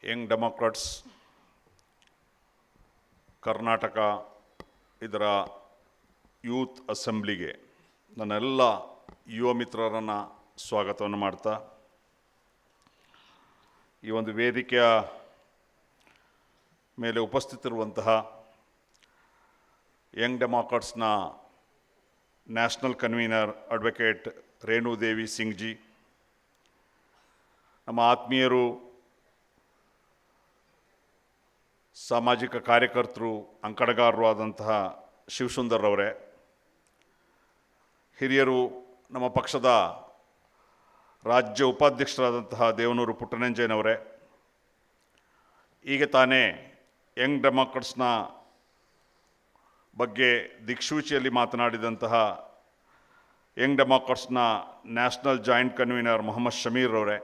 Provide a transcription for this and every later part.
Young ಡೆಮಾಕ್ರಾಟ್ಸ್ Karnataka ಇದರ youth ಅಸೆಂಬ್ಲಿಗೆ ನನ್ನೆಲ್ಲ ಯುವ ಮಿತ್ರರನ್ನು ಸ್ವಾಗತವನ್ನು ಮಾಡ್ತಾ ಈ ಒಂದು ವೇದಿಕೆಯ ಮೇಲೆ ಉಪಸ್ಥಿತರಿರುವಂತಹ ಯಂಗ್ ಡೆಮಾಕ್ರಾಟ್ಸ್ನ national convener advocate Renudevi Singh ji, ನಮ್ಮ ಆತ್ಮೀಯರು, ಸಾಮಾಜಿಕ ಕಾರ್ಯಕರ್ತರು, ಅಂಕಣಗಾರರು ಆದಂತಹ ಶಿವಸುಂದರ್ ಅವರೇ, ಹಿರಿಯರು, ನಮ್ಮ ಪಕ್ಷದ ರಾಜ್ಯ ಉಪಾಧ್ಯಕ್ಷರಾದಂತಹ ದೇವನೂರು ಪುಟ್ಟನಂಜಯ್ಯನವರೇ, ಈಗ ತಾನೇ ಯಂಗ್ ಡೆಮಾಕ್ರಾಟ್ಸ್ನ ಬಗ್ಗೆ ದಿಕ್ಸೂಚಿಯಲ್ಲಿ ಮಾತನಾಡಿದಂತಹ ಯಂಗ್ ಡೆಮಾಕ್ರಾಟ್ಸ್ನ national joint convener Mohammed Shameer ಅವರೇ,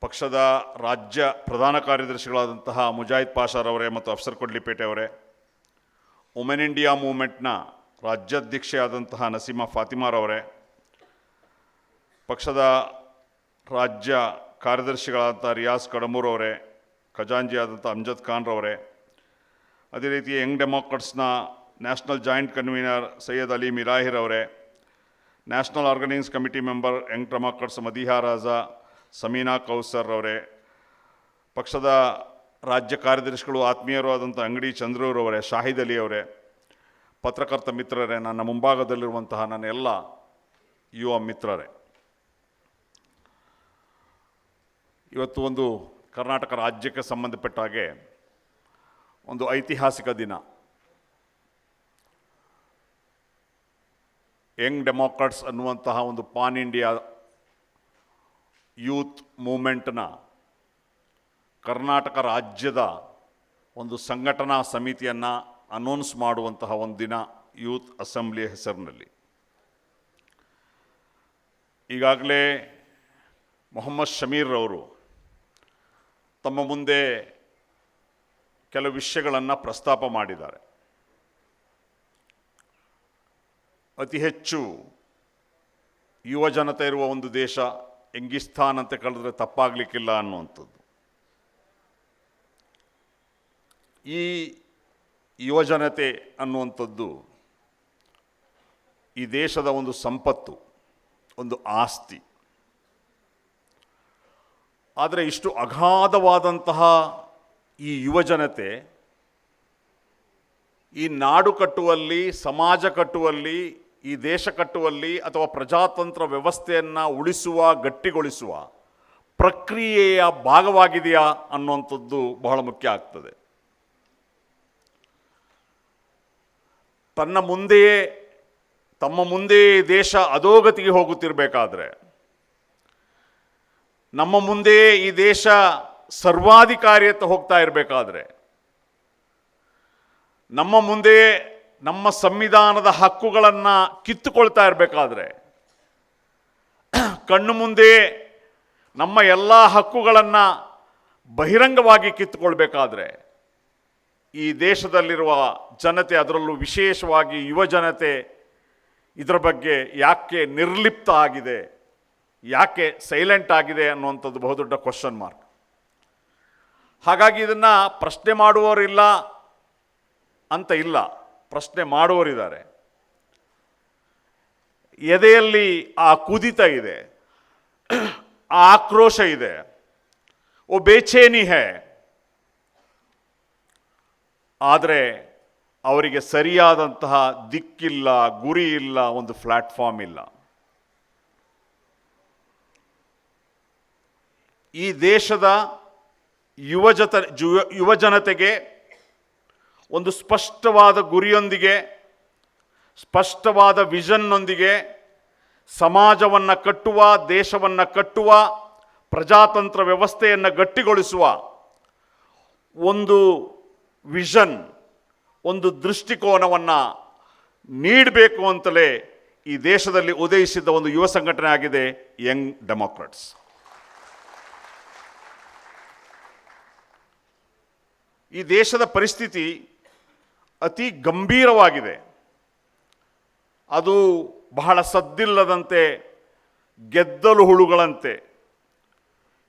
ಪಕ್ಷದ ರಾಜ್ಯ ಪ್ರಧಾನ ಕಾರ್ಯದರ್ಶಿಗಳಾದಂತಹ ಮುಜಾಹಿದ್ ಪಾಷಾರವರೇ ಮತ್ತು ಅಫ್ಸರ್ ಕೊಡ್ಲಿಪೇಟೆ ಅವರೇ, ವುಮೆನ್ ಇಂಡಿಯಾ ಮೂವ್ಮೆಂಟ್ನ ರಾಜ್ಯಾಧ್ಯಕ್ಷೆಯಾದಂತಹ ನಸೀಮಾ ಫಾತಿಮಾರವರೇ, ಪಕ್ಷದ ರಾಜ್ಯ ಕಾರ್ಯದರ್ಶಿಗಳಾದಂಥ ರಿಯಾಜ್ ಕಡಮೂರ್ ಅವರೇ, ಖಜಾಂಜಿಯಾದಂಥ ಅಮ್ಜದ್ ಖಾನ್ರವರೇ, ಅದೇ ರೀತಿ ಯಂಗ್ ಡೆಮಾಕ್ರಾಟ್ಸ್ನ national joint convener Syed Ali Mirahir ಅವರೇ, national organising committee member Young Democrats Madiha Raja, Sameena Kausar ಅವರೇ, ಪಕ್ಷದ ರಾಜ್ಯ ಕಾರ್ಯದರ್ಶಿಗಳು ಆತ್ಮೀಯರು ಆದಂಥ ಅಂಗಡಿ ಚಂದ್ರೂರವರೇ, ಶಾಹಿದ್ ಅಲಿ ಅವರೇ, ಪತ್ರಕರ್ತ ಮಿತ್ರರೇ, ನನ್ನ ಮುಂಭಾಗದಲ್ಲಿರುವಂತಹ ನನ್ನ ಎಲ್ಲ ಯುವ ಮಿತ್ರರೇ, ಇವತ್ತು ಒಂದು ಕರ್ನಾಟಕ ರಾಜ್ಯಕ್ಕೆ ಸಂಬಂಧಪಟ್ಟ ಹಾಗೆ ಒಂದು ಐತಿಹಾಸಿಕ ದಿನ. ಯಂಗ್ ಡೆಮಾಕ್ರಾಟ್ಸ್ ಅನ್ನುವಂತಹ ಒಂದು ಪಾನ್ ಇಂಡಿಯಾ ಯೂತ್ ಮೂಮೆಂಟ್ನ ಕರ್ನಾಟಕ ರಾಜ್ಯದ ಒಂದು ಸಂಘಟನಾ ಸಮಿತಿಯನ್ನು ಅನೌನ್ಸ್ ಮಾಡುವಂತಹ ಒಂದು ದಿನ ಯೂತ್ ಅಸೆಂಬ್ಲಿಯ ಹೆಸರಿನಲ್ಲಿ. ಈಗಾಗಲೇ ಮೊಹಮ್ಮದ್ ಶಮೀರ್ ಅವರು ತಮ್ಮ ಮುಂದೆ ಕೆಲವು ವಿಷಯಗಳನ್ನು ಪ್ರಸ್ತಾಪ ಮಾಡಿದ್ದಾರೆ. ಅತಿ ಹೆಚ್ಚು ಯುವ ಜನತೆ ಇರುವ ಒಂದು ದೇಶ ಎಂಗಿಸ್ತಾನ್ ಅಂತ ಕಳೆದ್ರೆ ತಪ್ಪಾಗಲಿಕ್ಕಿಲ್ಲ ಅನ್ನುವಂಥದ್ದು. ಈ ಯುವಜನತೆ ಅನ್ನುವಂಥದ್ದು ಈ ದೇಶದ ಒಂದು ಸಂಪತ್ತು, ಒಂದು ಆಸ್ತಿ. ಆದರೆ ಇಷ್ಟು ಅಗಾಧವಾದಂತಹ ಈ ಯುವಜನತೆ ಈ ನಾಡು ಕಟ್ಟುವಲ್ಲಿ, ಸಮಾಜ ಕಟ್ಟುವಲ್ಲಿ, ಈ ದೇಶ ಕಟ್ಟುವಲ್ಲಿ ಅಥವಾ ಪ್ರಜಾತಂತ್ರ ವ್ಯವಸ್ಥೆಯನ್ನು ಉಳಿಸುವ, ಗಟ್ಟಿಗೊಳಿಸುವ ಪ್ರಕ್ರಿಯೆಯ ಭಾಗವಾಗಿದೆಯಾ ಅನ್ನುವಂಥದ್ದು ಬಹಳ ಮುಖ್ಯ ಆಗ್ತದೆ. ತಮ್ಮ ಮುಂದೆಯೇ ದೇಶ ಅಧೋಗತಿಗೆ ಹೋಗುತ್ತಿರಬೇಕಾದ್ರೆ, ನಮ್ಮ ಮುಂದೆಯೇ ಈ ದೇಶ ಸರ್ವಾಧಿಕಾರಿಯತ್ತ ಹೋಗ್ತಾ ಇರಬೇಕಾದ್ರೆ, ನಮ್ಮ ಮುಂದೆ ನಮ್ಮ ಸಂವಿಧಾನದ ಹಕ್ಕುಗಳನ್ನು ಕಿತ್ತುಕೊಳ್ತಾ ಇರಬೇಕಾದ್ರೆ, ಕಣ್ಣು ಮುಂದೆ ನಮ್ಮ ಎಲ್ಲ ಹಕ್ಕುಗಳನ್ನು ಬಹಿರಂಗವಾಗಿ ಕಿತ್ತುಕೊಳ್ಬೇಕಾದ್ರೆ, ಈ ದೇಶದಲ್ಲಿರುವ ಜನತೆ, ಅದರಲ್ಲೂ ವಿಶೇಷವಾಗಿ ಯುವ ಜನತೆ ಇದರ ಬಗ್ಗೆ ಯಾಕೆ ನಿರ್ಲಿಪ್ತ ಆಗಿದೆ, ಯಾಕೆ ಸೈಲೆಂಟ್ ಆಗಿದೆ ಅನ್ನುವಂಥದ್ದು ಬಹುದೊಡ್ಡ ಕ್ವಶನ್ ಮಾರ್ಕ್. ಹಾಗಾಗಿ ಇದನ್ನು ಪ್ರಶ್ನೆ ಮಾಡುವವರಿಲ್ಲ ಅಂತ ಇಲ್ಲ, ಪ್ರಶ್ನೆ ಮಾಡುವವರಿದ್ದಾರೆ. ಎದೆಯಲ್ಲಿ ಆ ಕುದಿತ ಇದೆ, ಆ ಆಕ್ರೋಶ ಇದೆ, ಓ ಬೇಚೇನಿ ಹೇ. ಆದರೆ ಅವರಿಗೆ ಸರಿಯಾದಂತಹ ದಿಕ್ಕಿಲ್ಲ, ಗುರಿ ಇಲ್ಲ, ಒಂದು ಪ್ಲಾಟ್ಫಾರ್ಮ್ ಇಲ್ಲ. ಈ ದೇಶದ ಯುವಜನತೆಗೆ ಒಂದು ಸ್ಪಷ್ಟವಾದ ಗುರಿಯೊಂದಿಗೆ, ಸ್ಪಷ್ಟವಾದ ವಿಷನ್ನೊಂದಿಗೆ ಸಮಾಜವನ್ನು ಕಟ್ಟುವ, ದೇಶವನ್ನು ಕಟ್ಟುವ, ಪ್ರಜಾತಂತ್ರ ವ್ಯವಸ್ಥೆಯನ್ನು ಗಟ್ಟಿಗೊಳಿಸುವ ಒಂದು ವಿಷನ್, ಒಂದು ದೃಷ್ಟಿಕೋನವನ್ನು ನೀಡಬೇಕು ಅಂತಲೇ ಈ ದೇಶದಲ್ಲಿ ಉದಯಿಸಿದ ಒಂದು ಯುವ ಸಂಘಟನೆ ಆಗಿದೆ ಯಂಗ್ ಡೆಮಾಕ್ರಾಟ್ಸ್. ಈ ದೇಶದ ಪರಿಸ್ಥಿತಿ ಅತಿ ಗಂಭೀರವಾಗಿದೆ. ಅದು ಬಹಳ ಸದ್ದಿಲ್ಲದಂತೆ, ಗೆದ್ದಲು ಹುಳುಗಳಂತೆ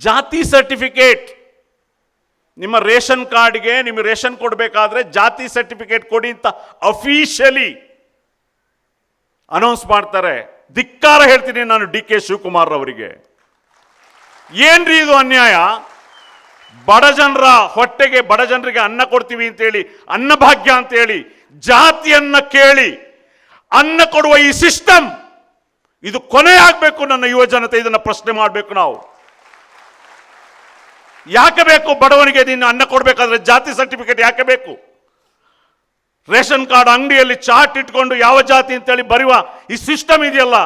ಜಾತಿ ಸರ್ಟಿಫಿಕೇಟ್, ನಿಮ್ಮ ರೇಷನ್ ಕಾರ್ಡ್ಗೆ ನಿಮಗೆ ರೇಷನ್ ಕೊಡಬೇಕಾದ್ರೆ ಜಾತಿ ಸರ್ಟಿಫಿಕೇಟ್ ಕೊಡಿ ಅಂತ ಅಫಿಷಿಯಲಿ ಅನೌನ್ಸ್ ಮಾಡ್ತಾರೆ. ಧಿಕ್ಕಾರ ಹೇಳ್ತೀನಿ ನಾನು ಡಿ ಕೆ ಶಿವಕುಮಾರ್ ಅವರಿಗೆ. ಏನ್ರಿ ಇದು ಅನ್ಯಾಯ? ಬಡ ಜನರ ಹೊಟ್ಟೆಗೆ, ಬಡ ಜನರಿಗೆ ಅನ್ನ ಕೊಡ್ತೀವಿ ಅಂತೇಳಿ, ಅನ್ನಭಾಗ್ಯ ಅಂತೇಳಿ ಜಾತಿಯನ್ನ ಕೇಳಿ ಅನ್ನ ಕೊಡುವ ಈ ಸಿಸ್ಟಮ್ ಇದು ಕೊನೆ ಆಗಬೇಕು. ನನ್ನ ಯುವ ಜನತೆ ಇದನ್ನ ಪ್ರಶ್ನೆ ಮಾಡಬೇಕು. ನಾವು ಯಾಕೆ ಬೇಕು ಬಡವನಿಗೆ ನೀನು ಅನ್ನ ಕೊಡಬೇಕಾದ್ರೆ ಜಾತಿ ಸರ್ಟಿಫಿಕೇಟ್ ಯಾಕೆ ಬೇಕು? ರೇಷನ್ ಕಾರ್ಡ್ ಅಂಗಡಿಯಲ್ಲಿ ಚಾರ್ಟ್ ಇಟ್ಕೊಂಡು ಯಾವ ಜಾತಿ ಅಂತೇಳಿ ಬರೆಯುವ ಈ ಸಿಸ್ಟಮ್ ಇದೆಯಲ್ಲ,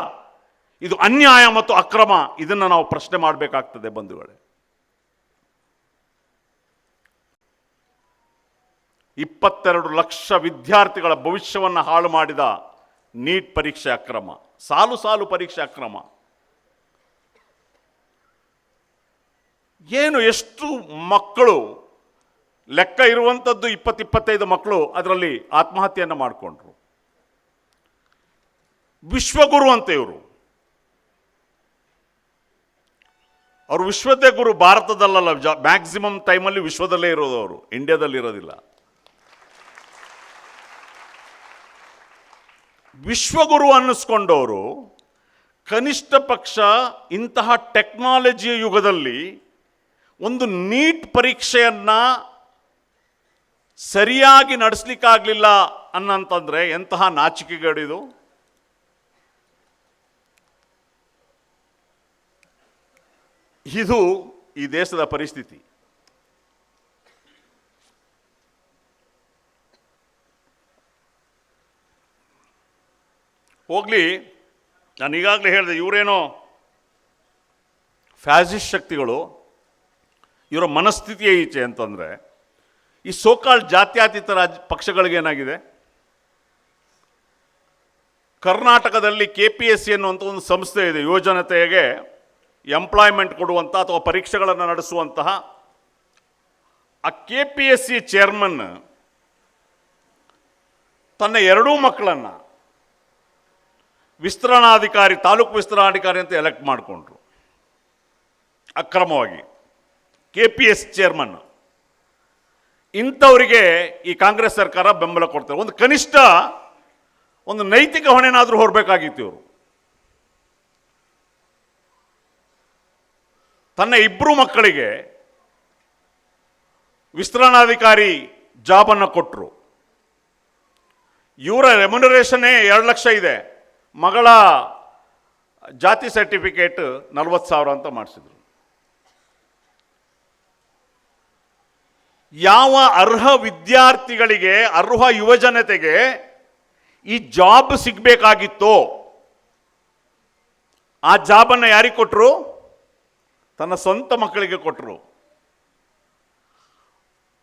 ಇದು ಅನ್ಯಾಯ ಮತ್ತು ಅಕ್ರಮ. ಇದನ್ನು ನಾವು ಪ್ರಶ್ನೆ ಮಾಡಬೇಕಾಗ್ತದೆ ಬಂಧುಗಳೇ. 22 ಲಕ್ಷ ವಿದ್ಯಾರ್ಥಿಗಳ ಭವಿಷ್ಯವನ್ನು ಹಾಳು ಮಾಡಿದ ನೀಟ್ ಪರೀಕ್ಷೆ ಅಕ್ರಮ, ಸಾಲು ಸಾಲು ಪರೀಕ್ಷೆ ಅಕ್ರಮ. ಏನು ಎಷ್ಟು ಮಕ್ಕಳು, ಲೆಕ್ಕ ಇರುವಂಥದ್ದು 20-25 ಮಕ್ಕಳು ಅದರಲ್ಲಿ ಆತ್ಮಹತ್ಯೆಯನ್ನು ಮಾಡಿಕೊಂಡ್ರು. ವಿಶ್ವಗುರು ಅಂತ ಇವರು. ಅವರು ವಿಶ್ವದೇ ಗುರು, ಭಾರತದಲ್ಲ, ಮ್ಯಾಕ್ಸಿಮಮ್ ಟೈಮಲ್ಲಿ ವಿಶ್ವದಲ್ಲೇ ಇರೋದು ಅವರು, ಇಂಡಿಯಾದಲ್ಲಿ ಇರೋದಿಲ್ಲ. ವಿಶ್ವಗುರು ಅನ್ನಿಸ್ಕೊಂಡವರು ಕನಿಷ್ಠ ಪಕ್ಷ ಇಂತಹ ಟೆಕ್ನಾಲಜಿಯ ಯುಗದಲ್ಲಿ ಒಂದು ನೀಟ್ ಪರೀಕ್ಷೆಯನ್ನ ಸರಿಯಾಗಿ ನಡೆಸಲಿಕ್ಕಾಗಲಿಲ್ಲ ಅನ್ನಂತಂದ್ರೆ ಎಂತಹ ನಾಚಿಕೆಗೇಡಿದು. ಇದು ಈ ದೇಶದ ಪರಿಸ್ಥಿತಿ. ಹೋಗ್ಲಿ, ನಾನು ಈಗಾಗಲೇ ಹೇಳಿದೆ, ಇವರೇನೋ ಫ್ಯಾಸಿಸ್ಟ್ ಶಕ್ತಿಗಳು, ಇವರ ಮನಸ್ಥಿತಿಯೇ ಈಚೆ ಅಂತಂದರೆ, ಈ ಸೋಕಾಲ್ ಜಾತ್ಯತೀತ ಪಕ್ಷಗಳಿಗೇನಾಗಿದೆ? ಕರ್ನಾಟಕದಲ್ಲಿ KPSC ಅನ್ನುವಂಥ ಒಂದು ಸಂಸ್ಥೆ ಇದೆ, ಯುವಜನತೆಗೆ ಎಂಪ್ಲಾಯ್ಮೆಂಟ್ ಕೊಡುವಂಥ ಅಥವಾ ಪರೀಕ್ಷೆಗಳನ್ನು ನಡೆಸುವಂತಹ. ಆ KPSC ಚೇರ್ಮನ್ ತನ್ನ 2 ಮಕ್ಕಳನ್ನು ವಿಸ್ತರಣಾಧಿಕಾರಿ, ತಾಲೂಕು ವಿಸ್ತರಣಾಧಿಕಾರಿ ಅಂತ ಎಲೆಕ್ಟ್ ಮಾಡಿಕೊಂಡ್ರು ಅಕ್ರಮವಾಗಿ. KPSC ಚೇರ್ಮನ್ ಇಂಥವರಿಗೆ ಈ ಕಾಂಗ್ರೆಸ್ ಸರ್ಕಾರ ಬೆಂಬಲ ಕೊಡ್ತಾರೆ. ಒಂದು ಕನಿಷ್ಠ ಒಂದು ನೈತಿಕ ಹೊಣೆನಾದರೂ ಹೊರಬೇಕಾಗಿತ್ತು ಇವರು. ತನ್ನ 2 ಮಕ್ಕಳಿಗೆ ವಿಸ್ತರಣಾಧಿಕಾರಿ ಜಾಬನ್ನು ಕೊಟ್ಟರು. ಇವರ ರೆಮ್ಯುನರೇಷನ್ನೇ 2 ಲಕ್ಷ ಇದೆ. ಮಗಳ ಜಾತಿ ಸರ್ಟಿಫಿಕೇಟ್ 40,000 ಅಂತ ಮಾಡಿಸಿದ್ರು. ಯಾವ ಅರ್ಹ ವಿದ್ಯಾರ್ಥಿಗಳಿಗೆ, ಅರ್ಹ ಯುವಜನತೆಗೆ ಈ ಜಾಬ್ ಸಿಗಬೇಕಾಗಿತ್ತೋ ಆ ಜಾಬನ್ನು ಯಾರಿಗೆ ಕೊಟ್ಟರು? ತನ್ನ ಸ್ವಂತ ಮಕ್ಕಳಿಗೆ ಕೊಟ್ಟರು.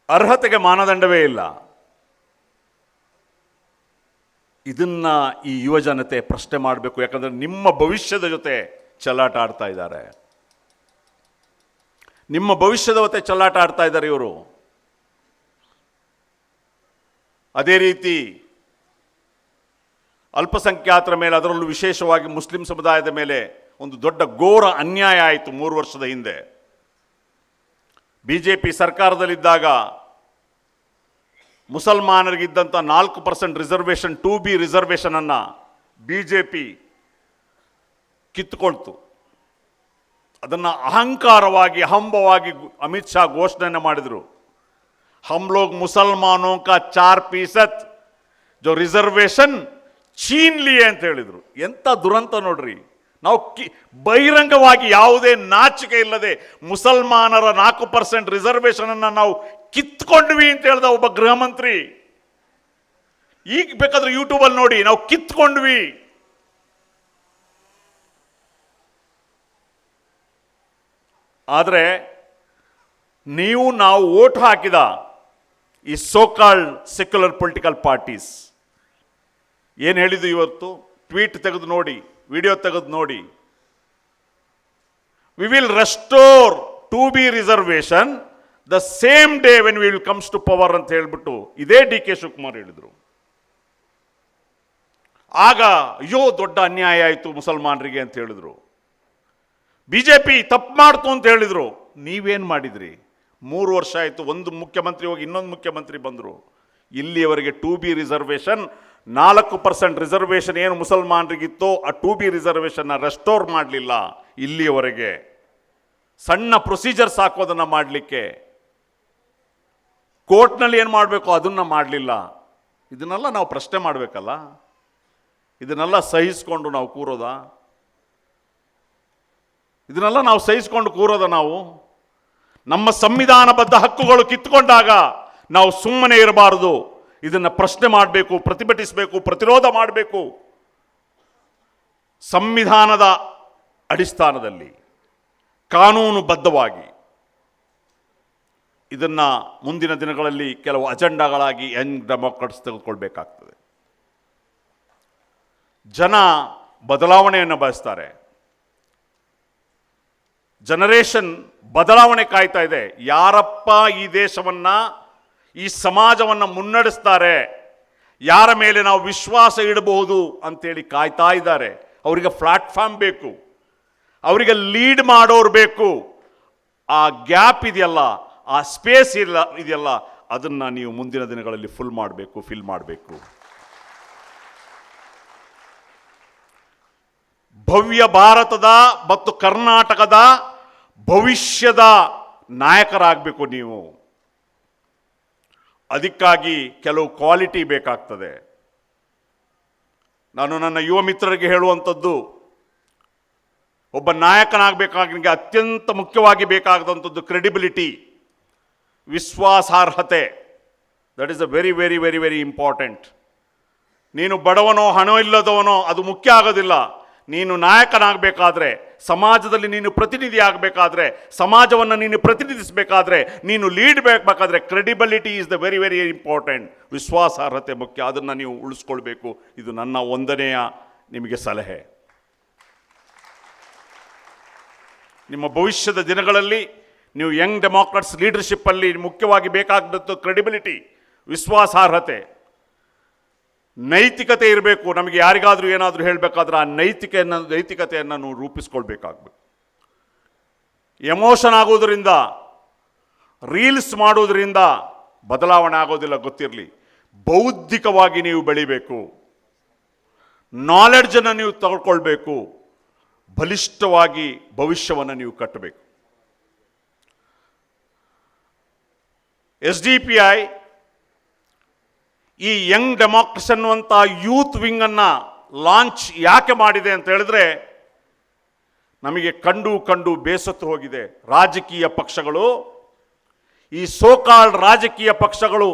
ಅರ್ಹತೆಗೆ ಮಾನದಂಡವೇ ಇಲ್ಲ. ಇದನ್ನ ಈ ಯುವಜನತೆ ಪ್ರಶ್ನೆ ಮಾಡಬೇಕು. ಯಾಕಂದ್ರೆ ನಿಮ್ಮ ಭವಿಷ್ಯದ ಜೊತೆ ಚೆಲ್ಲಾಟ ಆಡ್ತಾ ಇದ್ದಾರೆ. ನಿಮ್ಮ ಭವಿಷ್ಯದ ಜೊತೆ ಚೆಲ್ಲಾಟ ಆಡ್ತಾ ಇದ್ದಾರೆ ಇವರು. ಅದೇ ರೀತಿ ಅಲ್ಪಸಂಖ್ಯಾತರ ಮೇಲೆ, ಅದರಲ್ಲೂ ವಿಶೇಷವಾಗಿ ಮುಸ್ಲಿಂ ಸಮುದಾಯದ ಮೇಲೆ ಒಂದು ದೊಡ್ಡ ಘೋರ ಅನ್ಯಾಯ ಆಯಿತು 3 ವರ್ಷದ ಹಿಂದೆ. BJP ಸರ್ಕಾರದಲ್ಲಿದ್ದಾಗ ಮುಸಲ್ಮಾನರಿಗಿದ್ದಂಥ 4% ರಿಸರ್ವೇಷನ್, 2B ರಿಸರ್ವೇಷನ್ ಅನ್ನು BJP ಕಿತ್ತುಕೊಳ್ತು. ಅದನ್ನು ಅಹಂಕಾರವಾಗಿ, ಹಂಬವಾಗಿ ಅಮಿತ್ ಶಾ ಘೋಷಣೆಯನ್ನು ಮಾಡಿದರು. हम लोग मुसलमानों का 4% जो रिजर्वेशन छीन लिए ಅಂತ ಹೇಳಿದ್ರು. ಎಂತ ದುರಂತ ನೋಡ್ರಿ. ನಾವು ಬಹಿರಂಗವಾಗಿ ಯಾವುದೇ ನಾಚಿಕೆ ಇಲ್ಲದೆ ಮುಸಲ್ಮಾನರ 4% ರಿಸರ್ವೇಷನ್ ಅನ್ನು ನಾವು ಕಿತ್ಕೊಂಡ್ವಿ ಅಂತ ಹೇಳಿದ ಒಬ್ಬ ಗೃಹ ಮಂತ್ರಿ. ಈಗ ಬೇಕಾದ್ರೆ ಯೂಟ್ಯೂಬಲ್ಲಿ ನೋಡಿ, ನಾವು ಕಿತ್ಕೊಂಡ್ವಿ. ಆದರೆ ನಾವು ವೋಟ್ ಹಾಕಿದ ಈ ಸೋಕಾಲ್ಡ್ ಸೆಕ್ಯುಲರ್ ಪೊಲಿಟಿಕಲ್ ಪಾರ್ಟೀಸ್ ಏನು ಹೇಳಿದ್ದು ಇವತ್ತು? ಟ್ವೀಟ್ ತೆಗೆದು ನೋಡಿ, ವಿಡಿಯೋ ತೆಗೆದು ನೋಡಿ. We will restore 2B reservation the same day when we will comes to power ಅಂತ ಹೇಳ್ಬಿಟ್ಟು ಇದೇ DK ಶಿವಕುಮಾರ್ ಹೇಳಿದರು. ಆಗ ಅಯ್ಯೋ ದೊಡ್ಡ ಅನ್ಯಾಯ ಆಯಿತು ಮುಸಲ್ಮಾನರಿಗೆ ಅಂತ ಹೇಳಿದ್ರು. ಬಿಜೆಪಿ ತಪ್ಪು ಮಾಡ್ತು ಅಂತ ಹೇಳಿದ್ರು, ನೀವೇನು ಮಾಡಿದ್ರಿ? 3 ವರ್ಷ ಆಯಿತು, ಒಂದು ಮುಖ್ಯಮಂತ್ರಿ ಹೋಗಿ ಇನ್ನೊಂದು ಮುಖ್ಯಮಂತ್ರಿ ಬಂದರು. ಇಲ್ಲಿಯವರೆಗೆ 2B ರಿಸರ್ವೇಷನ್ 4% ರಿಸರ್ವೇಷನ್ ಏನು ಮುಸಲ್ಮಾನರಿಗಿತ್ತೋ ಆ 2B ರಿಸರ್ವೇಷನ್ನ ರೆಸ್ಟೋರ್ ಮಾಡಲಿಲ್ಲ. ಇಲ್ಲಿಯವರೆಗೆ ಸಣ್ಣ ಪ್ರೊಸೀಜರ್ಸ್ ಹಾಕೋದನ್ನು ಮಾಡಲಿಕ್ಕೆ ಕೋರ್ಟ್ನಲ್ಲಿ ಏನು ಮಾಡಬೇಕು ಅದನ್ನು ಮಾಡಲಿಲ್ಲ. ಇದನ್ನೆಲ್ಲ ನಾವು ಪ್ರಶ್ನೆ ಮಾಡಬೇಕಲ್ಲ. ಇದನ್ನೆಲ್ಲ ಸಹಿಸ್ಕೊಂಡು ನಾವು ಕೂರೋದಾ? ಇದನ್ನೆಲ್ಲ ನಾವು ಸಹಿಸ್ಕೊಂಡು ಕೂರೋದ? ನಾವು ನಮ್ಮ ಸಂವಿಧಾನಬದ್ಧ ಹಕ್ಕುಗಳು ಕಿತ್ತುಕೊಂಡಾಗ ನಾವು ಸುಮ್ಮನೆ ಇರಬಾರದು. ಇದನ್ನು ಪ್ರಶ್ನೆ ಮಾಡಬೇಕು, ಪ್ರತಿಭಟಿಸಬೇಕು, ಪ್ರತಿರೋಧ ಮಾಡಬೇಕು. ಸಂವಿಧಾನದ ಅಡಿಸ್ಥಾನದಲ್ಲಿ ಕಾನೂನುಬದ್ಧವಾಗಿ ಇದನ್ನ ಮುಂದಿನ ದಿನಗಳಲ್ಲಿ ಕೆಲವು ಅಜೆಂಡಾಗಳಾಗಿ ಯಂಗ್ ಡೆಮಾಕ್ರಾಟ್ಸ್ ತೆಗೆದುಕೊಳ್ಬೇಕಾಗ್ತದೆ. ಜನ ಬದಲಾವಣೆಯನ್ನು ಬಯಸ್ತಾರೆ. ಜನರೇಷನ್ ಬದಲಾವಣೆ ಕಾಯ್ತಾ ಇದೆ. ಯಾರಪ್ಪ ಈ ದೇಶವನ್ನ, ಈ ಸಮಾಜವನ್ನು ಮುನ್ನಡೆಸ್ತಾರೆ, ಯಾರ ಮೇಲೆ ನಾವು ವಿಶ್ವಾಸ ಇಡಬಹುದು ಅಂತೇಳಿ ಕಾಯ್ತಾ ಇದ್ದಾರೆ. ಅವರಿಗೆ ಪ್ಲಾಟ್ಫಾರ್ಮ್ ಬೇಕು, ಅವರಿಗೆ ಲೀಡ್ ಮಾಡೋರು ಬೇಕು. ಆ ಗ್ಯಾಪ್ ಇದೆಯಲ್ಲ, ಆ ಸ್ಪೇಸ್ ಇದೆಯಲ್ಲ, ಅದನ್ನು ನೀವು ಮುಂದಿನ ದಿನಗಳಲ್ಲಿ ಫಿಲ್ ಮಾಡಬೇಕು. ಭವ್ಯ ಭಾರತದ ಮತ್ತು ಕರ್ನಾಟಕದ ಭವಿಷ್ಯದ ನಾಯಕರಾಗಬೇಕು ನೀವು. ಅದಕ್ಕಾಗಿ ಕೆಲವು ಕ್ವಾಲಿಟಿ ಬೇಕಾಗ್ತದೆ. ನಾನು ನನ್ನ ಯುವ ಮಿತ್ರರಿಗೆ ಹೇಳುವಂಥದ್ದು, ಒಬ್ಬ ನಾಯಕನಾಗಬೇಕಾಗಿ ಅತ್ಯಂತ ಮುಖ್ಯವಾಗಿ ಬೇಕಾಗದಂಥದ್ದು ಕ್ರೆಡಿಬಿಲಿಟಿ, ವಿಶ್ವಾಸಾರ್ಹತೆ. That is a very very very very important. ನೀನು ಬಡವನೋ ಹಣ ಇಲ್ಲದವನೋ ಅದು ಮುಖ್ಯ ಆಗೋದಿಲ್ಲ. ನೀನು ನಾಯಕನಾಗಬೇಕಾದ್ರೆ, ಸಮಾಜದಲ್ಲಿ ನೀನು ಪ್ರತಿನಿಧಿ ಆಗಬೇಕಾದ್ರೆ, ಸಮಾಜವನ್ನು ನೀನು ಪ್ರತಿನಿಧಿಸಬೇಕಾದ್ರೆ, ನೀನು ಲೀಡ್ ಬೇಕಾದ್ರೆ credibility is the very very important. ವಿಶ್ವಾಸಾರ್ಹತೆ ಮುಖ್ಯ, ಅದನ್ನು ನೀವು ಉಳಿಸ್ಕೊಳ್ಬೇಕು. ಇದು ನನ್ನ ಒಂದನೆಯ ನಿಮಗೆ ಸಲಹೆ. ನಿಮ್ಮ ಭವಿಷ್ಯದ ದಿನಗಳಲ್ಲಿ ನೀವು ಯಂಗ್ ಡೆಮಾಕ್ರಾಟ್ಸ್ ಲೀಡರ್ಶಿಪ್ಪಲ್ಲಿ ಮುಖ್ಯವಾಗಿ ಬೇಕಾದದ್ದು ಕ್ರೆಡಿಬಿಲಿಟಿ, ವಿಶ್ವಾಸಾರ್ಹತೆ, ನೈತಿಕತೆ ಇರಬೇಕು. ನಮಗೆ ಯಾರಿಗಾದರೂ ಏನಾದರೂ ಹೇಳಬೇಕಾದ್ರೆ ಆ ನೈತಿಕತೆಯನ್ನು ನಾವು ರೂಪಿಸ್ಕೊಳ್ಬೇಕಾಗಬೇಕು. ಎಮೋಷನ್ ಆಗೋದ್ರಿಂದ, ರೀಲ್ಸ್ ಮಾಡೋದ್ರಿಂದ ಬದಲಾವಣೆ ಆಗೋದಿಲ್ಲ, ಗೊತ್ತಿರಲಿ. ಬೌದ್ಧಿಕವಾಗಿ ನೀವು ಬೆಳಿಬೇಕು, ನಾಲೆಡ್ಜನ್ನು ನೀವು ತಗೊಳ್ಕೊಳ್ಬೇಕು, ಬಲಿಷ್ಠವಾಗಿ ಭವಿಷ್ಯವನ್ನು ನೀವು ಕಟ್ಟಬೇಕು. SDPI ಈ ಯಂಗ್ ಡೆಮಾಕ್ರಸಿ ಅನ್ನುವಂಥ ಯೂತ್ ವಿಂಗನ್ನು ಲಾಂಚ್ ಯಾಕೆ ಮಾಡಿದೆ ಅಂತ ಹೇಳಿದ್ರೆ, ನಮಗೆ ಕಂಡು ಬೇಸತ್ತು ಹೋಗಿದೆ. ರಾಜಕೀಯ ಪಕ್ಷಗಳು, ಈ ಸೋಕಾಲ್ಡ್ ರಾಜಕೀಯ ಪಕ್ಷಗಳು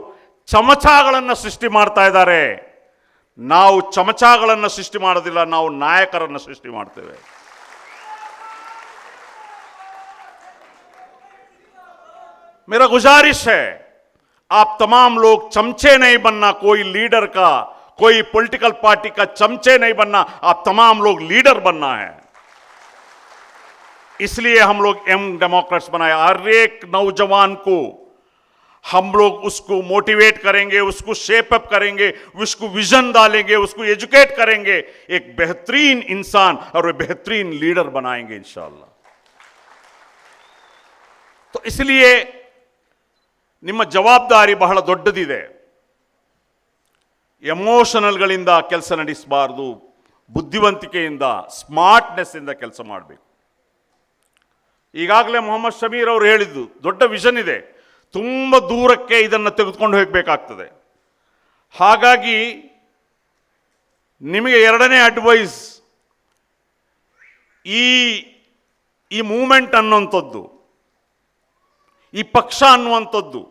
ಚಮಚಗಳನ್ನು ಸೃಷ್ಟಿ ಮಾಡ್ತಾ ಇದ್ದಾರೆ. ನಾವು ಚಮಚಗಳನ್ನು ಸೃಷ್ಟಿ ಮಾಡೋದಿಲ್ಲ, ನಾವು ನಾಯಕರನ್ನು ಸೃಷ್ಟಿ ಮಾಡ್ತೇವೆ. मेरा गुजारिश है, आप तमाम लोग चमचे नहीं बनना, कोई लीडर का, कोई पॉलिटिकल पार्टी का चमचे नहीं बनना, आप तमाम लोग लीडर बनना है. इसलिए हम लोग यंग डेमोक्रेट्स बनाया. हर एक नौजवान को हम लोग उसको मोटिवेट करेंगे, उसको शेप अप करेंगे, उसको विजन डालेंगे, उसको एजुकेट करेंगे, एक बेहतरीन इंसान और बेहतरीन लीडर बनाएंगे इंशाअल्लाह. तो इसलिए ನಿಮ್ಮ ಜವಾಬ್ದಾರಿ ಬಹಳ ದೊಡ್ಡದಿದೆ. ಎಮೋಷನಲ್ಗಳಿಂದ ಕೆಲಸ ನಡೆಸಬಾರ್ದು, ಬುದ್ಧಿವಂತಿಕೆಯಿಂದ, ಸ್ಮಾರ್ಟ್ನೆಸ್ಸಿಂದ ಕೆಲಸ ಮಾಡಬೇಕು. ಈಗಾಗಲೇ ಮೊಹಮ್ಮದ್ ಶಮೀರ್ ಅವರು ಹೇಳಿದ್ದು, ದೊಡ್ಡ ವಿಷನ್ ಇದೆ, ತುಂಬ ದೂರಕ್ಕೆ ಇದನ್ನು ತೆಗೆದುಕೊಂಡು ಹೋಗಬೇಕಾಗ್ತದೆ. ಹಾಗಾಗಿ ನಿಮಗೆ ಎರಡನೇ ಅಡ್ವೈಸ್, ಈ ಮೂಮೆಂಟ್ ಅನ್ನುವಂಥದ್ದು, ಈ ಪಕ್ಷ ಅನ್ನುವಂಥದ್ದು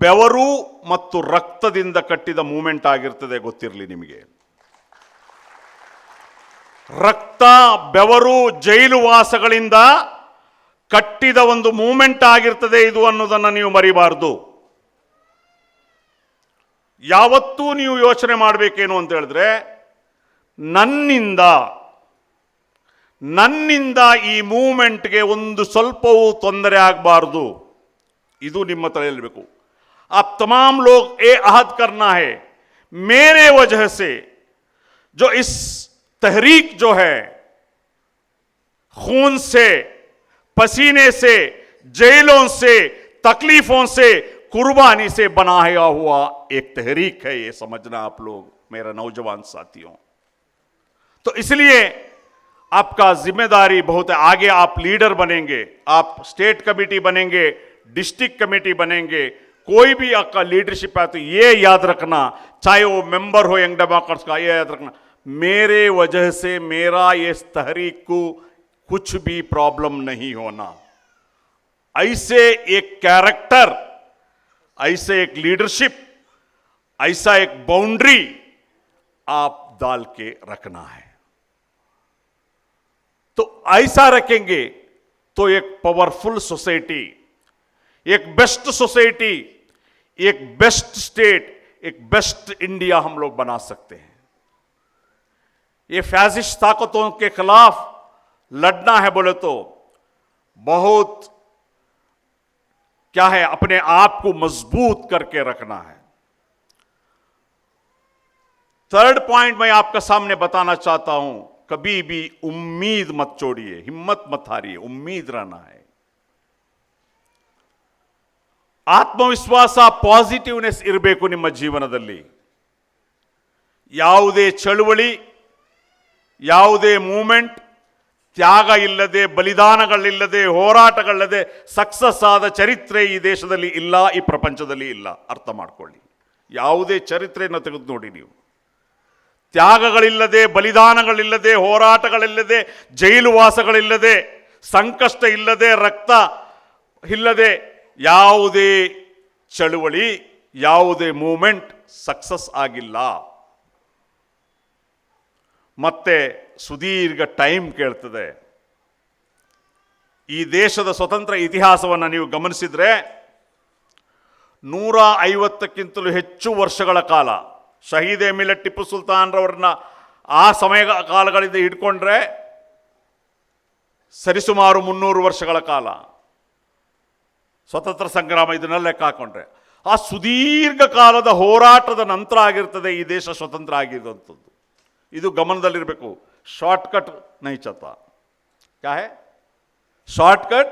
ಬೆವರು ಮತ್ತು ರಕ್ತದಿಂದ ಕಟ್ಟಿದ ಮೂಮೆಂಟ್ ಆಗಿರ್ತದೆ, ಗೊತ್ತಿರಲಿ ನಿಮಗೆ. ರಕ್ತ, ಬೆವರು, ಜೈಲು ವಾಸಗಳಿಂದ ಕಟ್ಟಿದ ಒಂದು ಮೂಮೆಂಟ್ ಆಗಿರ್ತದೆ ಇದು ಅನ್ನೋದನ್ನು ನೀವು ಮರಿಬಾರದು. ಯಾವತ್ತೂ ನೀವು ಯೋಚನೆ ಮಾಡಬೇಕೇನು ಅಂತ ಹೇಳಿದ್ರೆ, ನನ್ನಿಂದ ಈ ಮೂವ್ಮೆಂಟ್ಗೆ ಒಂದು ಸ್ವಲ್ಪವೂ ತೊಂದರೆ ಆಗಬಾರ್ದು, ಇದು ನಿಮ್ಮ ತಲೆಯಲ್ಲಿರಬೇಕು. आप तमाम लोग ये अहद करना है, मेरे वजह से जो इस तहरीक जो है खून से, पसीने से, जेलों से, तकलीफों से, कुर्बानी से बनाया हुआ एक तहरीक है, ये समझना आप लोग मेरा नौजवान साथियों। तो इसलिए आपका जिम्मेदारी बहुत है। आगे आप लीडर बनेंगे, आप स्टेट कमेटी बनेंगे, डिस्ट्रिक्ट कमेटी बनेंगे, कोई भी आपका लीडरशिप है तो ये याद रखना, चाहे वो मेंबर हो यंग डेमोक्रेट्स का, ये याद रखना मेरे वजह से मेरा इस तहरीक को कुछ भी प्रॉब्लम नहीं होना। ऐसे एक कैरेक्टर, ऐसे एक लीडरशिप, ऐसा एक बाउंड्री आप डाल के रखना है। तो ऐसा रखेंगे तो एक पावरफुल सोसाइटी, एक बेस्ट सोसाइटी, एक बेस्ट स्टेट, एक बेस्ट इंडिया हम लोग बना सकते हैं। ये फैसिस्ट ताकतों के खिलाफ लड़ना है बोले तो बहुत क्या है, अपने आप को मजबूत करके रखना है। थर्ड पॉइंट मैं आपके सामने बताना चाहता हूं, कभी भी उम्मीद मत छोड़िए, हिम्मत मत हारिए, उम्मीद रहना है। ಆತ್ಮವಿಶ್ವಾಸ, ಪಾಸಿಟಿವ್ನೆಸ್ ಇರಬೇಕು ನಿಮ್ಮ ಜೀವನದಲ್ಲಿ। ಯಾವುದೇ ಚಳುವಳಿ, ಯಾವುದೇ ಮೂವ್ಮೆಂಟ್ ತ್ಯಾಗ ಇಲ್ಲದೆ, ಬಲಿದಾನಗಳಿಲ್ಲದೆ, ಹೋರಾಟಗಳಿಲ್ಲದೆ ಸಕ್ಸಸ್ ಆದ ಚರಿತ್ರೆ ಈ ದೇಶದಲ್ಲಿ ಇಲ್ಲ, ಈ ಪ್ರಪಂಚದಲ್ಲಿ ಇಲ್ಲ। ಅರ್ಥ ಮಾಡ್ಕೊಳ್ಳಿ, ಯಾವುದೇ ಚರಿತ್ರೆಯನ್ನು ತೆಗೆದು ನೋಡಿ ನೀವು, ತ್ಯಾಗಗಳಿಲ್ಲದೆ, ಬಲಿದಾನಗಳಿಲ್ಲದೆ, ಹೋರಾಟಗಳಿಲ್ಲದೆ, ಜೈಲು ವಾಸಗಳಿಲ್ಲದೆ, ಸಂಕಷ್ಟ ಇಲ್ಲದೆ, ರಕ್ತ ಇಲ್ಲದೆ ಯಾವುದೇ ಚಳುವಳಿ, ಯಾವುದೇ ಮೂವ್ಮೆಂಟ್ ಸಕ್ಸಸ್ ಆಗಿಲ್ಲ। ಮತ್ತೆ ಸುದೀರ್ಘ ಟೈಮ್ ಕೇಳ್ತದೆ। ಈ ದೇಶದ ಸ್ವತಂತ್ರ ಇತಿಹಾಸವನ್ನು ನೀವು ಗಮನಿಸಿದ್ರೆ 150ಕ್ಕಿಂತಲೂ ಹೆಚ್ಚು ವರ್ಷಗಳ ಕಾಲ ಶಹೀದ್ ಎಮಿಲೆಟ್ ಟಿಪ್ಪು ಸುಲ್ತಾನ್ ರವರನ್ನ ಆ ಸಮಯ ಕಾಲಗಳಿಂದ ಹಿಡ್ಕೊಂಡ್ರೆ ಸರಿಸುಮಾರು 300 ವರ್ಷಗಳ ಕಾಲ ಸ್ವತಂತ್ರ ಸಂಗ್ರಾಮ, ಇದನ್ನೆಲ್ಲ ಲೆಕ್ಕ ಹಾಕೊಂಡ್ರೆ ಆ ಸುದೀರ್ಘ ಕಾಲದ ಹೋರಾಟದ ನಂತರ ಆಗಿರ್ತದೆ ಈ ದೇಶ ಸ್ವತಂತ್ರ ಆಗಿರುವಂಥದ್ದು। ಇದು ಗಮನದಲ್ಲಿರಬೇಕು। शॉर्टकट नहीं चलता, क्या है, शॉर्टकट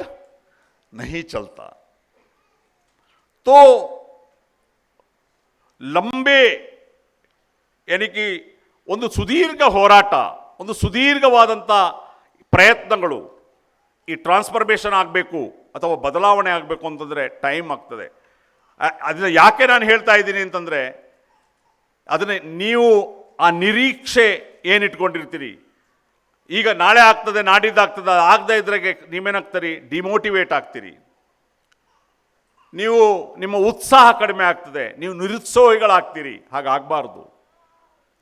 नहीं चलता। तो लंबे यानी कि ಒಂದು ಸುದೀರ್ಘ ಹೋರಾಟ, ಒಂದು ಸುದೀರ್ಘವಾದಂಥ ಪ್ರಯತ್ನಗಳು, ಈ ಟ್ರಾನ್ಸ್ಫರ್ಮೇಷನ್ ಆಗಬೇಕು ಅಥವಾ ಬದಲಾವಣೆ ಆಗಬೇಕು ಅಂತಂದರೆ ಟೈಮ್ ಆಗ್ತದೆ। ಅದನ್ನ ಯಾಕೆ ನಾನು ಹೇಳ್ತಾ ಇದ್ದೀನಿ ಅಂತಂದರೆ, ಅದನ್ನೇ ನೀವು ಆ ನಿರೀಕ್ಷೆ ಏನಿಟ್ಕೊಂಡಿರ್ತೀರಿ, ಈಗ ನಾಳೆ ಆಗ್ತದೆ, ನಾಡಿದ್ದಾಗ್ತದೆ, ಆಗದೇ ಇದ್ರಾಗೆ ನೀವೇನಾಗ್ತೀರಿ, ಡಿಮೋಟಿವೇಟ್ ಆಗ್ತೀರಿ, ನೀವು ನಿಮ್ಮ ಉತ್ಸಾಹ ಕಡಿಮೆ ಆಗ್ತದೆ, ನೀವು ನಿರುತ್ಸಾಹಿಗಳಾಗ್ತೀರಿ। ಹಾಗಾಗಬಾರ್ದು,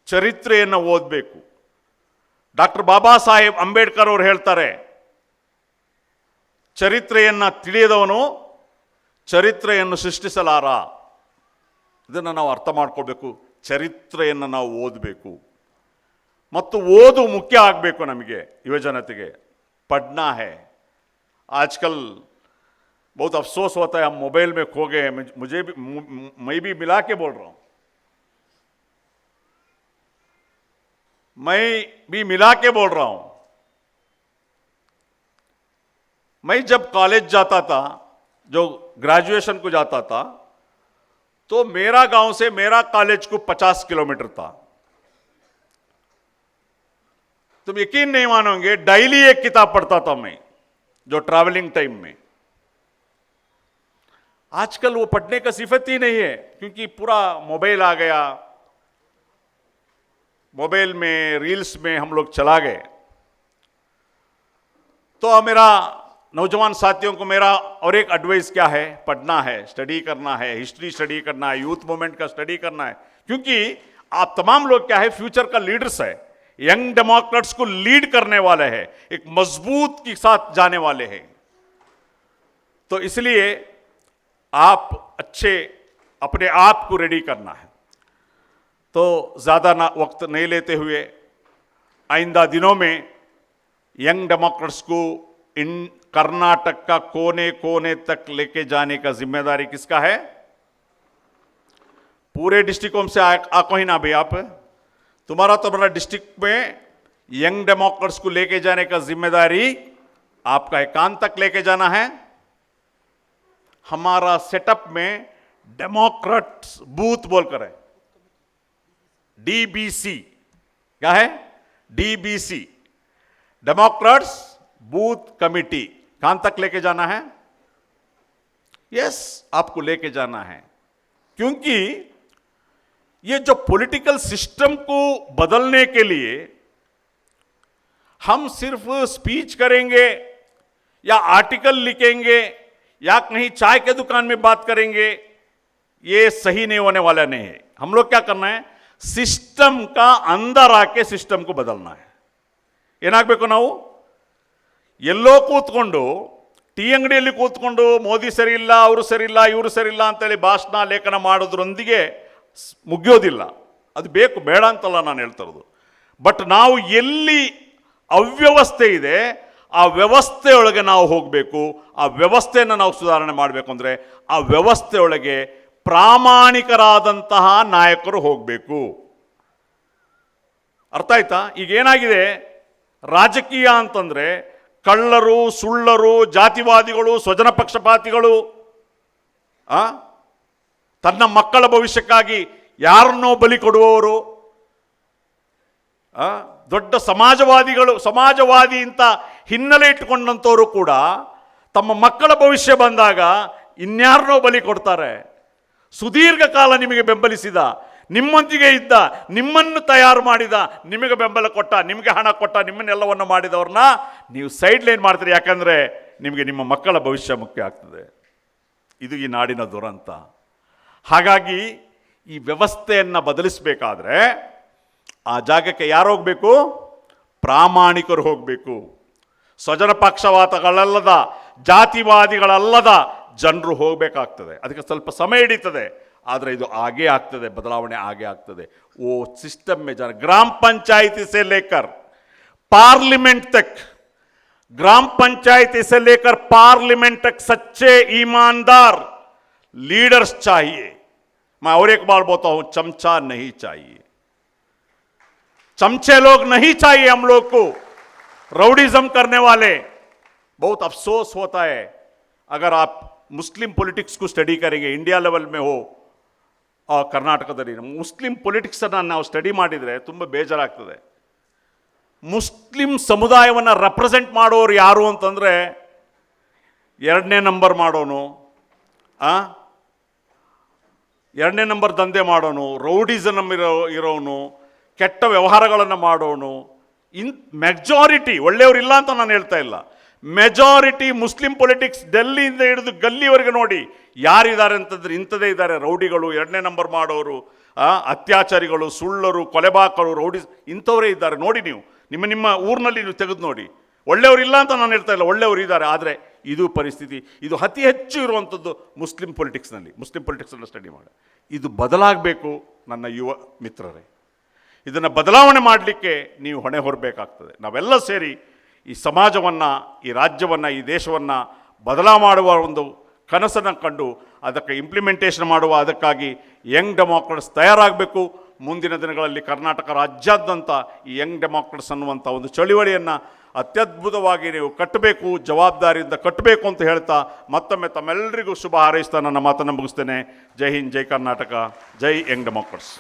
ಚರಿತ್ರೆಯನ್ನು ಓದಬೇಕು। ಡಾಕ್ಟರ್ ಬಾಬಾ ಸಾಹೇಬ್ ಅಂಬೇಡ್ಕರ್ ಅವರು ಹೇಳ್ತಾರೆ, ಚರಿತ್ರೆಯನ್ನು ತಿಳಿಯದವನು ಚರಿತ್ರೆಯನ್ನು ಸೃಷ್ಟಿಸಲಾರ। ಇದನ್ನು ನಾವು ಅರ್ಥ ಮಾಡ್ಕೊಳ್ಬೇಕು। ಚರಿತ್ರೆಯನ್ನು ನಾವು ಓದಬೇಕು ಮತ್ತು ಓದು ಮುಖ್ಯ ಆಗಬೇಕು ನಮಗೆ, ಯುವಜನತೆಗೆ। पढ़ना है। आजकल बहुत अफसोस होता है, हम मोबाइल में खो गए हैं। मुझे भी, मैं भी मिला के बोल रहा हूं, मैं भी मिला के बोल रहा हूं। मैं जब कॉलेज जाता था, जो ग्रेजुएशन को जाता था, तो मेरा गांव से मेरा कॉलेज को 50 किलोमीटर था। तुम यकीन नहीं मानोगे, डेली एक किताब पढ़ता था मैं, जो ट्रैवलिंग टाइम में। आजकल वो पढ़ने का सिफत ही नहीं है, क्योंकि पूरा मोबाइल आ गया, मोबाइल में रील्स में हम लोग चला गए। तो मेरा नौजवान साथियों को मेरा और एक एडवाइस क्या है, पढ़ना है, स्टडी करना है, हिस्ट्री स्टडी करना है, यूथ मूवमेंट का स्टडी करना है, क्योंकि आप तमाम लोग क्या है, फ्यूचर का लीडर्स है, यंग डेमोक्रेट्स को लीड करने वाले हैं, एक मजबूत के साथ जाने वाले हैं। तो इसलिए आप अच्छे अपने आप को रेडी करना है। तो ज़्यादा ना वक्त नहीं लेते हुए, आइंदा दिनों में यंग डेमोक्रेट्स को इन कर्नाटक का कोने कोने तक लेके जाने का जिम्मेदारी किसका है? पूरे डिस्ट्रिक्टों से आको ही ना भाई, आप तुम्हारा डिस्ट्रिक्ट में यंग डेमोक्रेट्स को लेके जाने का जिम्मेदारी आपका एकांत तक लेके जाना है। हमारा सेटअप में डेमोक्रेट्स बूथ बोलकर है, डीबीसी। क्या है? DBC, Democrats booth committee. कहां तक लेके जाना है? यस, आपको लेके जाना है, क्योंकि ये जो पॉलिटिकल सिस्टम को बदलने के लिए हम सिर्फ स्पीच करेंगे या आर्टिकल लिखेंगे या कहीं चाय के दुकान में बात करेंगे, ये सही नहीं होने वाला नहीं है। हम लोग क्या करना है? सिस्टम का अंदर आके सिस्टम को बदलना है। ಏನಾಗಬೇಕು? ನಾವು ಎಲ್ಲೋ ಕೂತ್ಕೊಂಡು ಟೀ ಅಂಗಡಿಯಲ್ಲಿ ಕೂತ್ಕೊಂಡು ಮೋದಿ ಸರಿ ಇಲ್ಲ, ಅವರು ಸರಿ ಇಲ್ಲ, ಇವರು ಸರಿ ಇಲ್ಲ ಅಂತೇಳಿ ಭಾಷಣ ಲೇಖನ ಮಾಡೋದ್ರೊಂದಿಗೆ ಮುಗಿಯೋದಿಲ್ಲ. ಅದು ಬೇಕು, ಬೇಡ ಅಂತಲ್ಲ ನಾನು ಹೇಳ್ತಾ ಇರೋದು. ಬಟ್ ನಾವು ಎಲ್ಲಿ ಅವ್ಯವಸ್ಥೆ ಇದೆ ಆ ವ್ಯವಸ್ಥೆಯೊಳಗೆ ನಾವು ಹೋಗಬೇಕು. ಆ ವ್ಯವಸ್ಥೆಯನ್ನು ನಾವು ಸುಧಾರಣೆ ಮಾಡಬೇಕು ಅಂದರೆ ಆ ವ್ಯವಸ್ಥೆಯೊಳಗೆ ಪ್ರಾಮಾಣಿಕರಾದಂತಹ ನಾಯಕರು ಹೋಗಬೇಕು. ಅರ್ಥ ಆಯ್ತಾ? ಈಗ ಏನಾಗಿದೆ, ರಾಜಕೀಯ ಅಂತಂದ್ರೆ ಕಳ್ಳರು, ಸುಳ್ಳರು, ಜಾತಿವಾದಿಗಳು, ಸ್ವಜನ ಪಕ್ಷಪಾತಿಗಳು, ತನ್ನ ಮಕ್ಕಳ ಭವಿಷ್ಯಕ್ಕಾಗಿ ಯಾರನ್ನೋ ಬಲಿ ಕೊಡುವವರು, ದೊಡ್ಡ ಸಮಾಜವಾದಿ ಅಂತ ಹಿನ್ನೆಲೆ ಇಟ್ಟುಕೊಂಡಂಥವರು ಕೂಡ ತಮ್ಮ ಮಕ್ಕಳ ಭವಿಷ್ಯ ಬಂದಾಗ ಇನ್ಯಾರನ್ನೋ ಬಲಿ ಕೊಡ್ತಾರೆ. ಸುದೀರ್ಘ ಕಾಲ ನಿಮಗೆ ಬೆಂಬಲಿಸಿದ, ನಿಮ್ಮೊಂದಿಗೆ ಇದ್ದ, ನಿಮ್ಮನ್ನು ತಯಾರು ಮಾಡಿದ, ನಿಮಗೆ ಬೆಂಬಲ ಕೊಟ್ಟ, ನಿಮಗೆ ಹಣ ಕೊಟ್ಟ, ನಿಮ್ಮನ್ನೆಲ್ಲವನ್ನು ಮಾಡಿದವ್ರನ್ನ ನೀವು ಸೈಡ್ ಲೈನ್ ಮಾಡ್ತೀರಿ. ಯಾಕಂದರೆ ನಿಮಗೆ ನಿಮ್ಮ ಮಕ್ಕಳ ಭವಿಷ್ಯ ಮುಖ್ಯ ಆಗ್ತದೆ. ಇದು ಈ ನಾಡಿನ ದುರಂತ. ಹಾಗಾಗಿ ಈ ವ್ಯವಸ್ಥೆಯನ್ನು ಬದಲಿಸಬೇಕಾದ್ರೆ ಆ ಜಾಗಕ್ಕೆ ಯಾರು ಹೋಗಬೇಕು? ಪ್ರಾಮಾಣಿಕರು ಹೋಗಬೇಕು. ಸ್ವಜನ ಪಕ್ಷಪಾತಗಳಲ್ಲದ, ಜಾತಿವಾದಿಗಳಲ್ಲದ ಜನರು ಹೋಗಬೇಕಾಗ್ತದೆ. ಅದಕ್ಕೆ ಸ್ವಲ್ಪ ಸಮಯ ಹಿಡಿತದೆ, ಆದರೆ ಇದು ಆಗೇ ಆಗ್ತದೆ, ಬದಲಾವಣೆ ಆಗೇ ಆಗ್ತದೆ. वो सिस्टम में जाना, ग्राम पंचायती से लेकर पार्लियामेंट तक, ग्राम पंचायती से लेकर पार्लियामेंट तक सच्चे ईमानदार लीडर्स चाहिए. मैं और एक बार बोलता हूं, चमचा नहीं चाहिए, चमचे लोग नहीं चाहिए हम लोग को, राउडिज्म करने वाले. बहुत अफसोस होता है अगर आप मुस्लिम पॉलिटिक्स को स्टडी करेंगे, इंडिया लेवल में हो, ಕರ್ನಾಟಕದಲ್ಲಿ ಮುಸ್ಲಿಂ ಪೊಲಿಟಿಕ್ಸನ್ನು ನಾವು ಸ್ಟಡಿ ಮಾಡಿದರೆ ತುಂಬ ಬೇಜಾರಾಗ್ತದೆ. ಮುಸ್ಲಿಂ ಸಮುದಾಯವನ್ನು ರೆಪ್ರೆಸೆಂಟ್ ಮಾಡೋರು ಯಾರು ಅಂತಂದರೆ, ಎರಡನೇ ನಂಬರ್ ಮಾಡೋನು, ಎರಡನೇ ನಂಬರ್ ದಂಧೆ ಮಾಡೋನು, ರೌಡಿಸಮ್ ಇರೋನು, ಕೆಟ್ಟ ವ್ಯವಹಾರಗಳನ್ನು ಮಾಡೋನು. ಮೆಜಾರಿಟಿ ಒಳ್ಳೆಯವರಿಲ್ಲ ಅಂತ ನಾನು ಹೇಳ್ತಾ ಇಲ್ಲ, ಮೆಜಾರಿಟಿ ಮುಸ್ಲಿಂ ಪೊಲಿಟಿಕ್ಸ್ ಡೆಲ್ಲಿಯಿಂದ ಹಿಡಿದು ಗಲ್ಲಿವರೆಗೆ ನೋಡಿ ಯಾರಿದ್ದಾರೆ ಅಂತಂದ್ರೆ ಇಂಥದೇ ಇದ್ದಾರೆ. ರೌಡಿಗಳು, ಎರಡನೇ ನಂಬರ್ ಮಾಡೋರು, ಅತ್ಯಾಚಾರಿಗಳು, ಸುಳ್ಳರು, ಕೊಲೆಬಾಕರು, ರೌಡಿ, ಇಂಥವರೇ ಇದ್ದಾರೆ. ನೋಡಿ, ನೀವು ನಿಮ್ಮ ಊರಿನಲ್ಲಿ ನೀವು ತೆಗೆದು ನೋಡಿ. ಒಳ್ಳೆಯವರಿಲ್ಲ ಅಂತ ನಾನು ಹೇಳ್ತಾ ಇಲ್ಲ, ಒಳ್ಳೆಯವರು ಇದ್ದಾರೆ. ಆದರೆ ಇದು ಪರಿಸ್ಥಿತಿ, ಇದು ಅತಿ ಹೆಚ್ಚು ಇರುವಂಥದ್ದು ಮುಸ್ಲಿಂ ಪೊಲಿಟಿಕ್ಸನ್ನು ಸ್ಟಡಿ ಮಾಡಿ. ಇದು ಬದಲಾಗಬೇಕು ನನ್ನ ಯುವ ಮಿತ್ರರೇ. ಇದನ್ನು ಬದಲಾವಣೆ ಮಾಡಲಿಕ್ಕೆ ನೀವು ಹೊಣೆ ಹೊರಬೇಕಾಗ್ತದೆ. ನಾವೆಲ್ಲ ಸೇರಿ ಈ ಸಮಾಜವನ್ನು, ಈ ರಾಜ್ಯವನ್ನು, ಈ ದೇಶವನ್ನು ಬದಲಾವಣೆ ಮಾಡುವ ಒಂದು ಕನಸನ್ನು ಕಂಡು ಅದಕ್ಕೆ ಇಂಪ್ಲಿಮೆಂಟೇಷನ್ ಮಾಡುವ, ಅದಕ್ಕಾಗಿ ಯಂಗ್ ಡೆಮಾಕ್ರಟ್ಸ್ ತಯಾರಾಗಬೇಕು. ಮುಂದಿನ ದಿನಗಳಲ್ಲಿ ಕರ್ನಾಟಕ ರಾಜ್ಯಾದ್ಯಂತ ಈ ಯಂಗ್ ಡೆಮಾಕ್ರಟ್ಸ್ ಅನ್ನುವಂಥ ಒಂದು ಚಳುವಳಿಯನ್ನು ಅತ್ಯದ್ಭುತವಾಗಿ ನೀವು ಕಟ್ಟಬೇಕು, ಜವಾಬ್ದಾರಿಯಿಂದ ಕಟ್ಟಬೇಕು ಅಂತ ಹೇಳ್ತಾ ಮತ್ತೊಮ್ಮೆ ತಮ್ಮೆಲ್ಲರಿಗೂ ಶುಭ ಹಾರೈಸ್ತಾ ನನ್ನ ಮಾತನ್ನು ಮುಗಿಸ್ತೇನೆ. ಜೈ ಹಿಂದ್, ಜೈ ಕರ್ನಾಟಕ, ಜೈ ಯಂಗ್ ಡೆಮಾಕ್ರಟ್ಸ್.